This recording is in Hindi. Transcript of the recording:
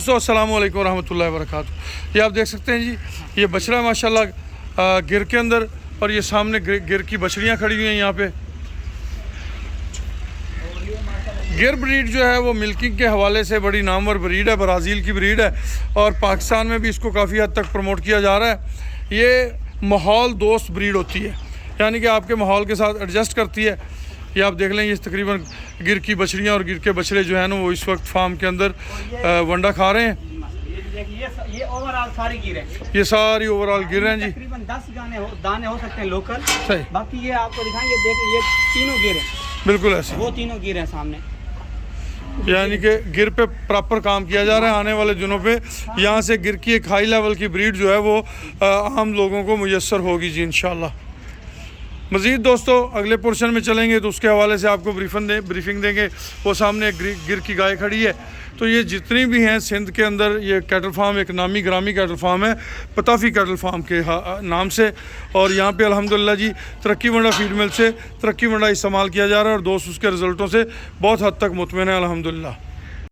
दोस्तों अस्सलाम वालेकुम रहमतुल्लाहि व बरकातहू। ये आप देख सकते हैं जी, ये बछड़ा माशाल्लाह गिर के अंदर, और ये सामने गिर की बछड़ियाँ खड़ी हुई हैं यहाँ पे। गिर ब्रीड जो है वो मिल्किंग के हवाले से बड़ी नामवर ब्रीड है, ब्राज़ील की ब्रीड है और पाकिस्तान में भी इसको काफ़ी हद तक प्रमोट किया जा रहा है। ये माहौल दोस्त ब्रीड होती है, यानी कि आपके माहौल के साथ एडजस्ट करती है। ये आप देख लें, ये तकरीबन गिर की बछड़ियाँ और गिर के बछड़े जो है ना वो इस वक्त फार्म के अंदर वंडा खा रहे हैं। ये ओवरऑल सारी गिर है, ये सारी ओवरऑल गिर हैं जी। तकरीबन 10 दाने हो सकते हैं लोकल। सही। बाकी ये आपको दिखाएंगे, देखिए ये तीनों गिर है, बिल्कुल ऐसे, वो तीनों गिर हैं सामने। यानी कि गिर पे प्रॉपर काम किया जा रहा है। आने वाले दिनों पे यहाँ से गिर की एक हाई लेवल की ब्रीड जो है वो आम लोगों को मुयस्सर होगी जी इंशाल्लाह। मज़ीद दोस्तों अगले पोर्शन में चलेंगे तो उसके हवाले से आपको ब्रीफिंग देंगे। वो सामने एक गिर की गाय खड़ी है। तो ये जितनी भी हैं सिंध के अंदर, ये कैटल फार्म एक नामी ग्रामी कैटल फार्म है, पताफ़ी कैटल फार्म के नाम से। और यहाँ पे अल्हम्दुलिल्लाह जी तरक्की वंडा फीड मिल से तरक्की वंडा इस्तेमाल किया जा रहा है और दोस्त उसके रिज़ल्टों से बहुत हद तक मुतमिन है अल्हम्दुलिल्लाह।